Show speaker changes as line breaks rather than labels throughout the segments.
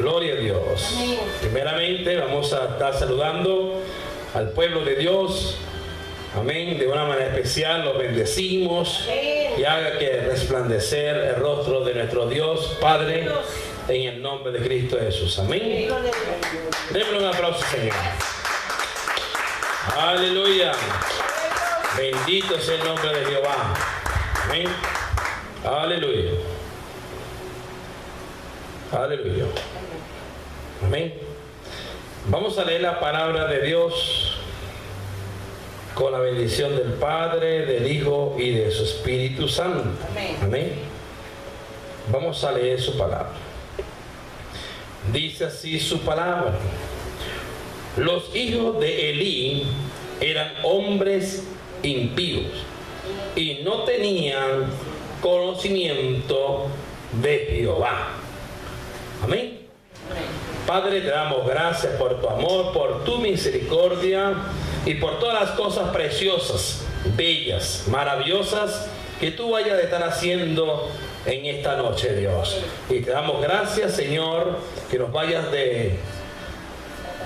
Gloria a Dios.
Amén.
Primeramente vamos a estar saludando al pueblo de Dios. Amén. De una manera especial los bendecimos y haga que resplandecer el rostro de nuestro Dios Padre en el nombre de Cristo Jesús. Amén. Démosle un aplauso, Señor. Aleluya. Bendito sea el nombre de Jehová. Amén. Aleluya. Aleluya. Amén. Vamos a leer la palabra de Dios con la bendición del Padre, del Hijo y de su Espíritu Santo.
Amén.
Amén. Vamos a leer su palabra. Dice así su palabra. Los hijos de Elí eran hombres impíos y no tenían conocimiento de Jehová. Amén. Padre, te damos gracias por tu amor, por tu misericordia y por todas las cosas preciosas, bellas, maravillosas que tú vayas a estar haciendo en esta noche, Dios. Y te damos gracias, Señor, que nos vayas de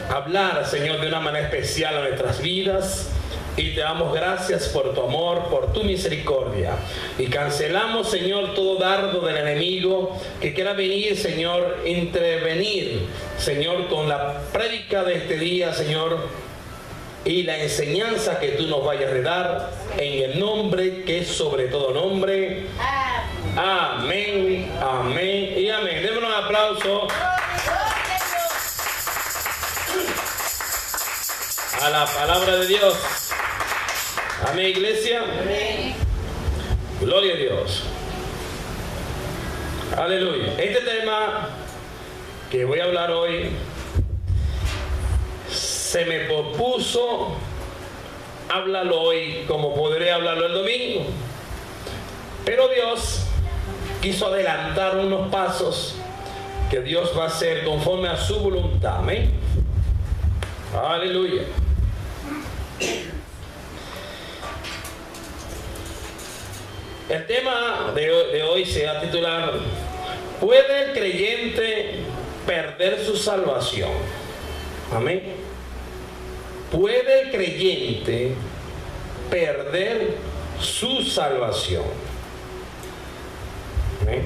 hablar, Señor, de una manera especial a nuestras vidas. Y te damos gracias por tu amor, por tu misericordia. Y cancelamos, Señor, todo dardo del enemigo que quiera venir, Señor, intervenir, Señor, con la prédica de este día, Señor, y la enseñanza que tú nos vayas a dar en el nombre que es sobre todo nombre. Amén, amén y amén. Démonos un aplauso a la palabra de Dios. Amén, iglesia.
Amén.
Gloria a Dios. Aleluya. Este tema que voy a hablar hoy se me propuso hablarlo hoy como podré hablarlo el domingo. Pero Dios quiso adelantar unos pasos que Dios va a hacer conforme a su voluntad. Amén. Aleluya. El tema de hoy se va a titular: ¿puede el creyente perder su salvación? Amén. ¿Puede el creyente perder su salvación? Amén.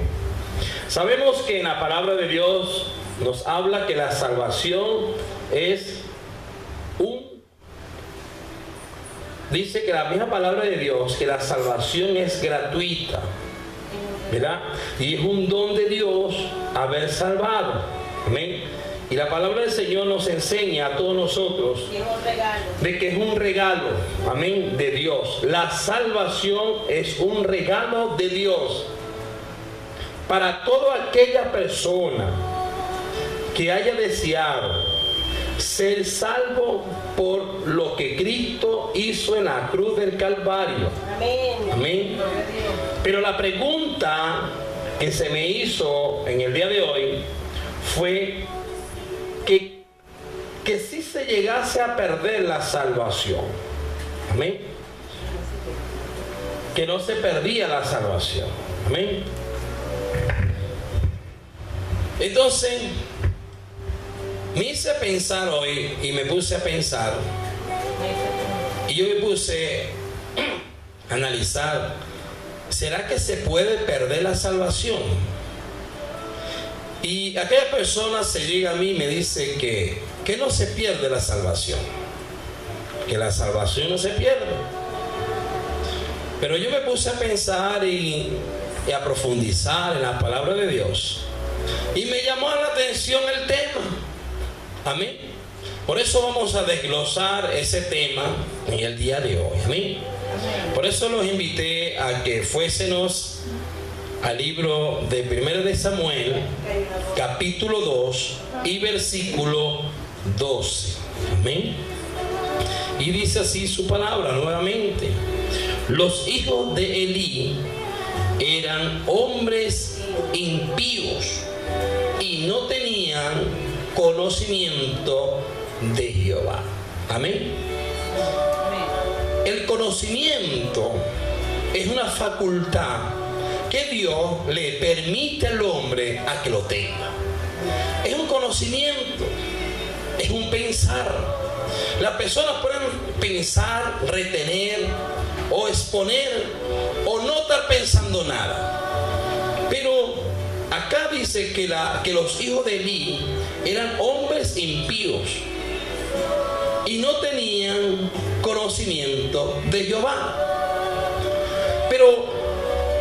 Sabemos que en la palabra de Dios nos habla que la salvación es dice que la misma palabra de Dios, que la salvación es gratuita, ¿verdad? Y es un don de Dios haber salvado. Amén. Y la palabra del Señor nos enseña a todos nosotros de que es un regalo, amén, de Dios. La salvación es un regalo de Dios para toda aquella persona que haya deseado ser salvo por lo que Cristo hizo en la cruz del Calvario.
Amén.
Amén. Pero la pregunta que se me hizo en el día de hoy fue que si se llegase a perder la salvación. Amén. Que no se perdía la salvación. Amén. Entonces me hice pensar hoy y me puse a pensar, y yo me puse a analizar, ¿será que se puede perder la salvación? Y aquella persona se llega a mí y me dice que no se pierde la salvación, que la salvación no se pierde. Pero yo me puse a pensar y a profundizar en la palabra de Dios, y me llamó la atención el tema. Amén. Por eso vamos a desglosar ese tema en el día de hoy. Amén. Por eso los invité a que fuésemos al libro de 1 de Samuel, capítulo 2 y versículo 12. Amén. Y dice así su palabra nuevamente: los hijos de Elí eran hombres impíos y no tenían conocimiento de Jehová. Amén. El conocimiento es una facultad que Dios le permite al hombre a que lo tenga. Es un conocimiento, es un pensar. Las personas pueden pensar, retener o exponer o no estar pensando nada. Pero acá dice que los hijos de Elí eran hombres impíos y no tenían conocimiento de Jehová. Pero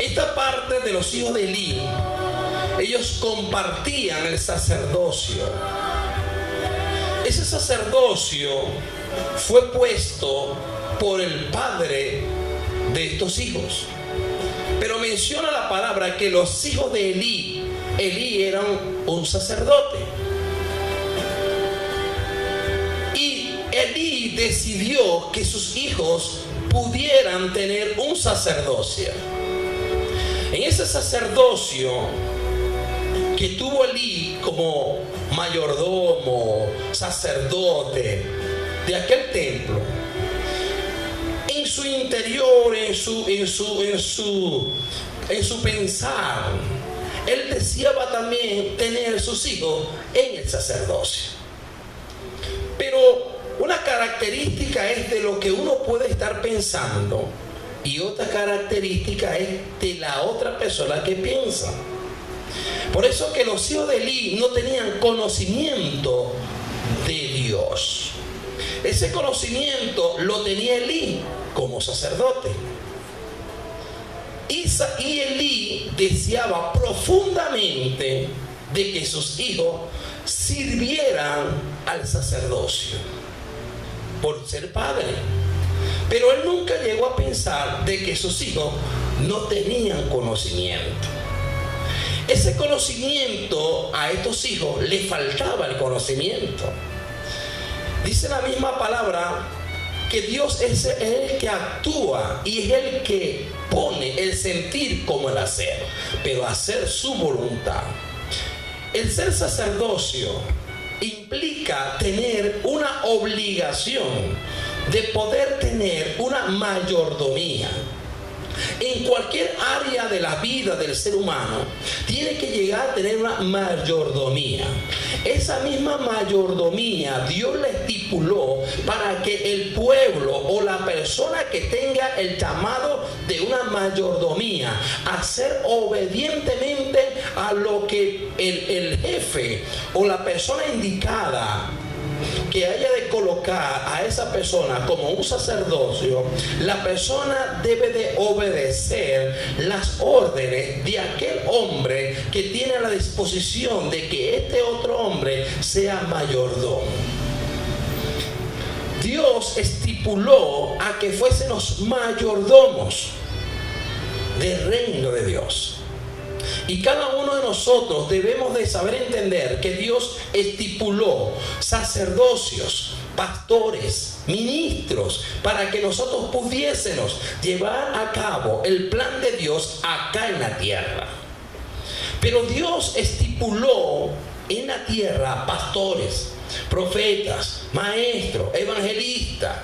esta parte de los hijos de Elí, ellos compartían el sacerdocio. Ese sacerdocio fue puesto por el padre de estos hijos. Pero menciona la palabra que los hijos de Elí eran un sacerdote. Y Elí decidió que sus hijos pudieran tener un sacerdocio. En ese sacerdocio que tuvo Elí como mayordomo, sacerdote de aquel templo, en su interior, en su pensar, él deseaba también tener sus hijos en el sacerdocio. Pero una característica es de lo que uno puede estar pensando y otra característica es de la otra persona que piensa. Por eso que los hijos de Elí no tenían conocimiento de Dios. Ese conocimiento lo tenía Elí como sacerdote. Y Elí deseaba profundamente de que sus hijos sirvieran al sacerdocio por ser padre. Pero él nunca llegó a pensar de que sus hijos no tenían conocimiento. Ese conocimiento a estos hijos le faltaba el conocimiento. Dice la misma palabra que Dios es el que actúa y es el que pone el sentir como el hacer, pero hacer su voluntad. El ser sacerdocio implica tener una obligación de poder tener una mayordomía. En cualquier área de la vida del ser humano tiene que llegar a tener una mayordomía. Esa misma mayordomía Dios la estipuló para que el pueblo o la persona que tenga el llamado de una mayordomía, hacer obedientemente a lo que el jefe o la persona indicada que haya de colocar a esa persona como un sacerdocio, la persona debe de obedecer las órdenes de aquel hombre que tiene la disposición de que este otro hombre sea mayordomo. Dios estipuló a que fuésemos mayordomos del reino de Dios. Y cada uno de nosotros debemos de saber entender que Dios estipuló sacerdocios, pastores, ministros, para que nosotros pudiésemos llevar a cabo el plan de Dios acá en la tierra. Pero Dios estipuló en la tierra pastores, profetas, maestros, evangelistas.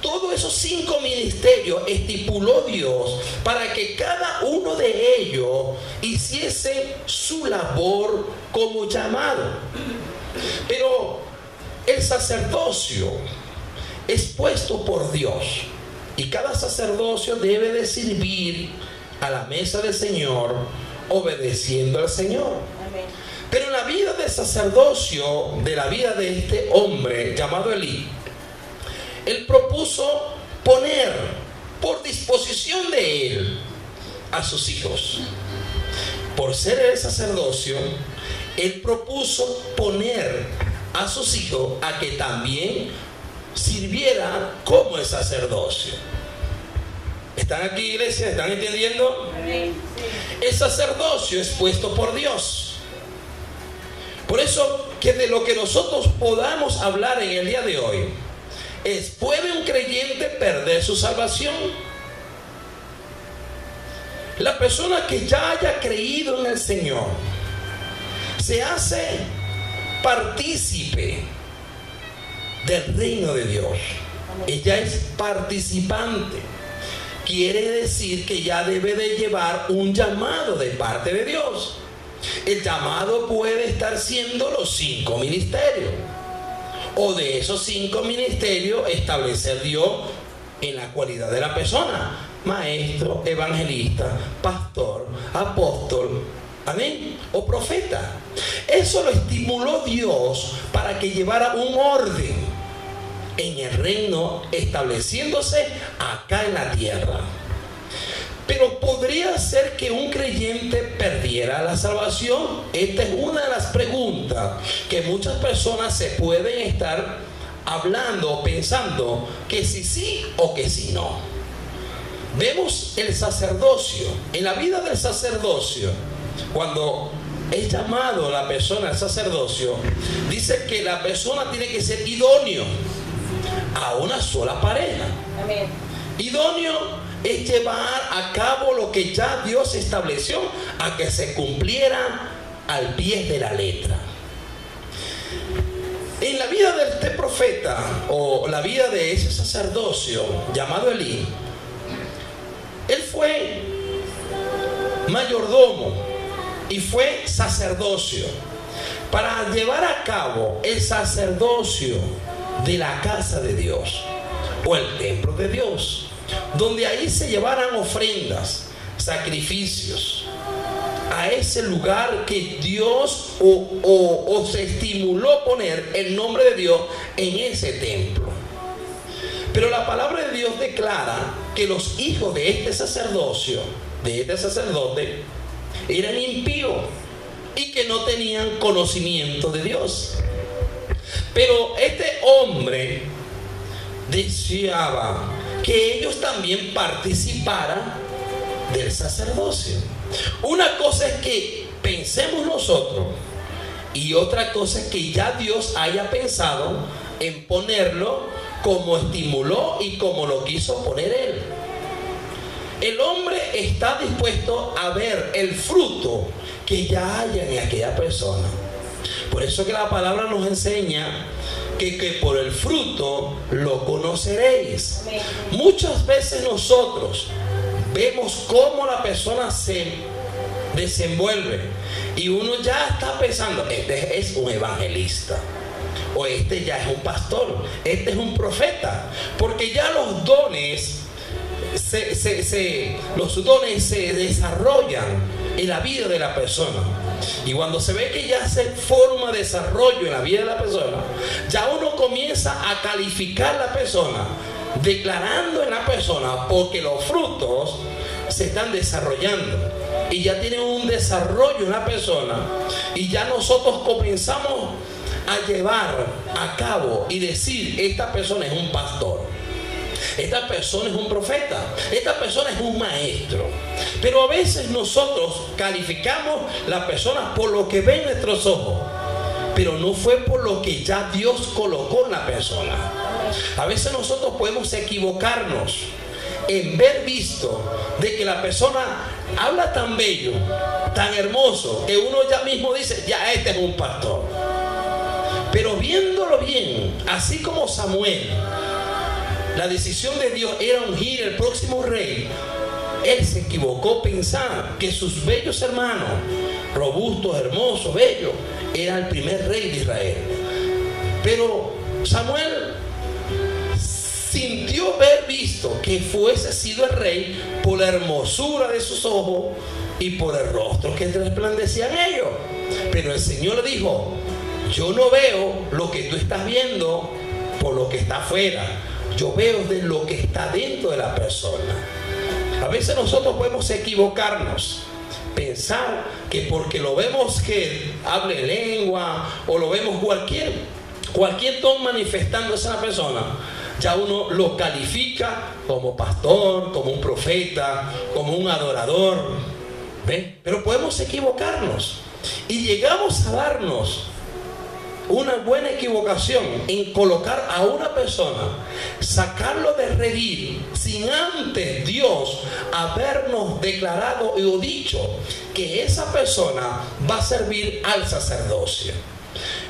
Todos esos 5 ministerios estipuló Dios para que cada uno de ellos hiciese su labor como llamado. Pero el sacerdocio es puesto por Dios y cada sacerdocio debe de servir a la mesa del Señor obedeciendo al Señor. Pero en la vida de sacerdocio, de la vida de este hombre llamado Elí, él propuso poner por disposición de él a sus hijos. Por ser el sacerdocio, él propuso poner a sus hijos a que también sirvieran como el sacerdocio. ¿Están aquí, iglesia? ¿Están entendiendo? El sacerdocio es puesto por Dios. Por eso que de lo que nosotros podamos hablar en el día de hoy es: ¿puede un creyente perder su salvación? La persona que ya haya creído en el Señor se hace partícipe del reino de Dios. Ella es participante. Quiere decir que ya debe de llevar un llamado de parte de Dios. El llamado puede estar siendo los 5 ministerios. O de esos 5 ministerios establecer Dios en la cualidad de la persona: maestro, evangelista, pastor, apóstol, amén, o profeta. Eso lo estimuló Dios para que llevara un orden en el reino, estableciéndose acá en la tierra. Pero ¿podría ser que un creyente perdiera la salvación? Esta es una de las preguntas que muchas personas se pueden estar hablando o pensando, que si sí o que si no. Vemos el sacerdocio. En la vida del sacerdocio, cuando es llamado la persona al sacerdocio, dice que la persona tiene que ser idóneo a una sola pareja. Amén. Idóneo es llevar a cabo lo que ya Dios estableció, a que se cumpliera al pie de la letra. En la vida de este profeta, o la vida de ese sacerdocio llamado Elí, él fue mayordomo y fue sacerdocio para llevar a cabo el sacerdocio de la casa de Dios o el templo de Dios, donde ahí se llevaran ofrendas, sacrificios, a ese lugar que Dios o se estimuló poner el nombre de Dios en ese templo. Pero la palabra de Dios declara que los hijos de este sacerdocio, de este sacerdote, eran impíos y que no tenían conocimiento de Dios. Pero este hombre deseaba que ellos también participaran del sacerdocio. Una cosa es que pensemos nosotros, y otra cosa es que ya Dios haya pensado en ponerlo como estimuló y como lo quiso poner él. El hombre está dispuesto a ver el fruto que ya haya en aquella persona. Por eso que la palabra nos enseña que por el fruto lo conoceréis. Amén. Muchas veces nosotros vemos cómo la persona se desenvuelve y uno ya está pensando, este es un evangelista, o este ya es un pastor, este es un profeta, porque ya los dones se desarrollan en la vida de la persona. Y cuando se ve que ya se forma desarrollo en la vida de la persona, ya uno comienza a calificar a la persona, declarando en la persona, porque los frutos se están desarrollando y ya tienen un desarrollo en la persona, y ya nosotros comenzamos a llevar a cabo y decir, esta persona es un pastor, esta persona es un profeta, esta persona es un maestro. Pero a veces nosotros calificamos la persona por lo que ven nuestros ojos, pero no fue por lo que ya Dios colocó en la persona. A veces nosotros podemos equivocarnos en ver visto de que la persona habla tan bello, tan hermoso, que uno ya mismo dice, ya este es un pastor. Pero viéndolo bien, así como Samuel, la decisión de Dios era ungir el próximo rey, él se equivocó pensando que sus bellos hermanos, robustos, hermosos, bellos, era el primer rey de Israel. Pero Samuel sintió ver visto que fuese sido el rey por la hermosura de sus ojos y por el rostro que resplandecían ellos. Pero el Señor le dijo, yo no veo lo que tú estás viendo por lo que está afuera, yo veo de lo que está dentro de la persona. A veces nosotros podemos equivocarnos, pensar que porque lo vemos que hable lengua, o lo vemos cualquier don manifestándose en la persona, ya uno lo califica como pastor, como un profeta, como un adorador. ¿Ven? Pero podemos equivocarnos y llegamos a darnos una buena equivocación en colocar a una persona, sacarlo de redil, sin antes Dios habernos declarado o dicho que esa persona va a servir al sacerdocio.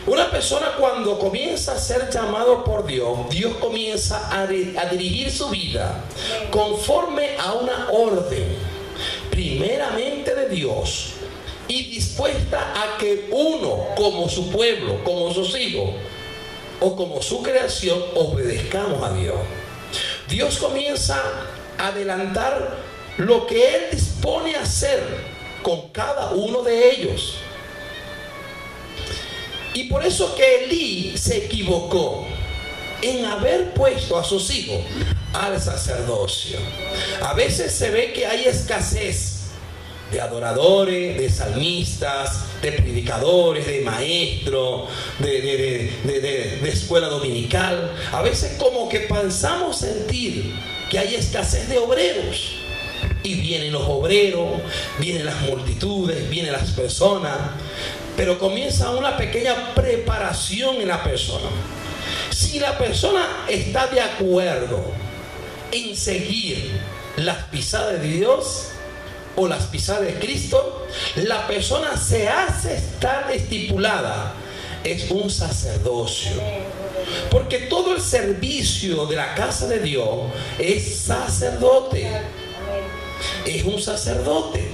Una persona cuando comienza a ser llamado por Dios, Dios comienza a dirigir su vida conforme a una orden, primeramente de Dios, y dispuesta a que uno, como su pueblo, como sus hijos o como su creación, obedezcamos a Dios. Dios comienza a adelantar lo que Él dispone a hacer con cada uno de ellos. Y por eso que Elí se equivocó en haber puesto a sus hijos al sacerdocio. A veces se ve que hay escasez de adoradores, de salmistas, de predicadores, de maestros, de escuela dominical. A veces como que pensamos sentir que hay escasez de obreros. Y vienen los obreros, vienen las multitudes, vienen las personas, pero comienza una pequeña preparación en la persona. Si la persona está de acuerdo en seguir las pisadas de Dios o las pisadas de Cristo, la persona se hace estar estipulada. Es un sacerdocio. Porque todo el servicio de la casa de Dios es sacerdote. Es un sacerdote.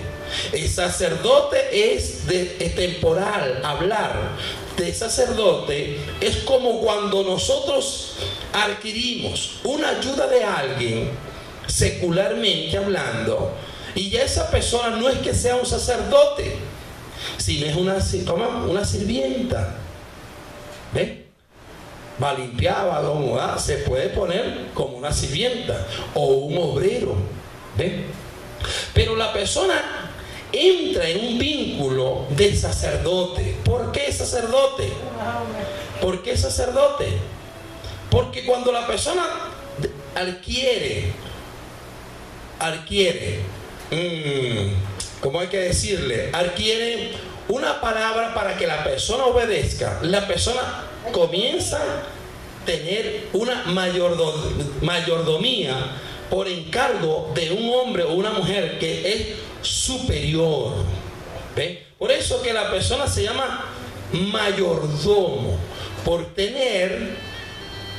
El sacerdote es temporal. Hablar de sacerdote es como cuando nosotros adquirimos una ayuda de alguien, secularmente hablando, y ya esa persona no es que sea un sacerdote, sino es una sirvienta. ¿Ven? Va a limpiar, va a acomodar, se puede poner como una sirvienta o un obrero. ¿Ven? Pero la persona entra en un vínculo de sacerdote. ¿Por qué sacerdote? ¿Por qué sacerdote? Porque cuando la persona adquiere, ¿cómo hay que decirle? Adquiere una palabra para que la persona obedezca. La persona comienza a tener una mayordomía por encargo de un hombre o una mujer que es superior. ¿Ve? Por eso que la persona se llama mayordomo, por tener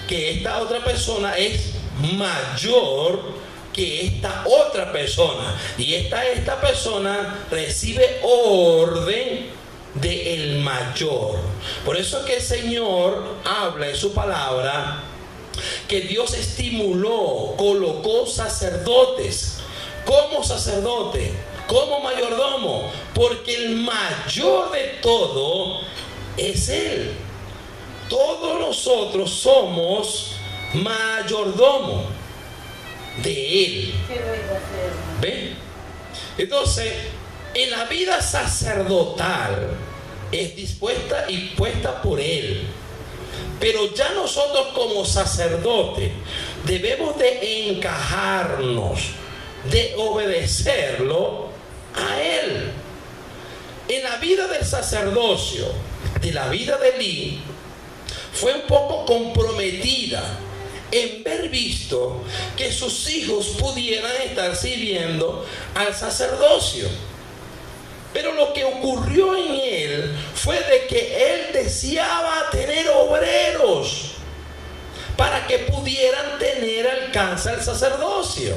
que esta otra persona es mayor que esta otra persona, y esta persona recibe orden del mayor. Por eso que el Señor habla en su palabra que Dios estimuló, colocó sacerdotes. Como sacerdote, como mayordomo, porque el mayor de todo es Él. Todos nosotros somos mayordomo de Él. ¿Ven? Entonces, en la vida sacerdotal es dispuesta y puesta por Él. Pero ya nosotros como sacerdotes debemos de encajarnos, de obedecerlo a Él. En la vida del sacerdocio, de la vida de Elí, fue un poco comprometida en ver visto que sus hijos pudieran estar sirviendo al sacerdocio. Pero lo que ocurrió en él fue de que él deseaba tener obreros para que pudieran tener alcance al sacerdocio.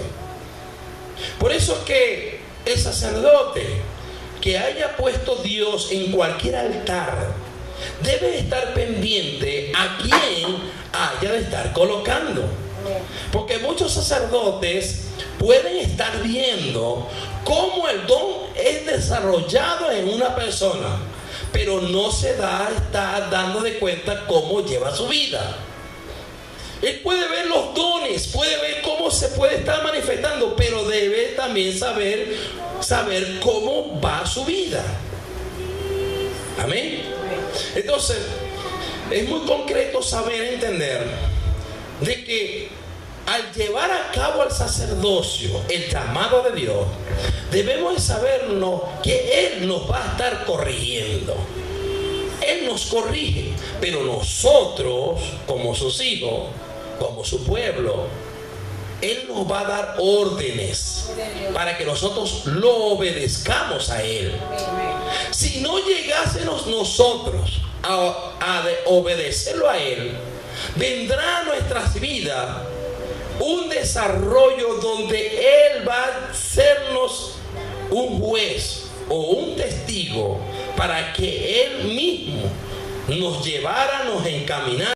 Por eso que el sacerdote que haya puesto Dios en cualquier altar debe estar pendiente a quién haya de estar colocando. Porque muchos sacerdotes pueden estar viendo cómo el don es desarrollado en una persona, pero no se está dando de cuenta cómo lleva su vida. Él puede ver los dones, puede ver cómo se puede estar manifestando, pero debe también saber cómo va su vida. Amén. Entonces, es muy concreto saber entender de que al llevar a cabo el sacerdocio, el llamado de Dios, debemos de sabernos que Él nos va a estar corrigiendo. Él nos corrige, pero nosotros, como sus hijos, como su pueblo, Él nos va a dar órdenes para que nosotros lo obedezcamos a Él. Si no llegásemos nosotros a obedecerlo a Él, vendrá a nuestras vidas un desarrollo donde Él va a sernos un juez, o un testigo para que Él mismo nos llevara, nos encaminara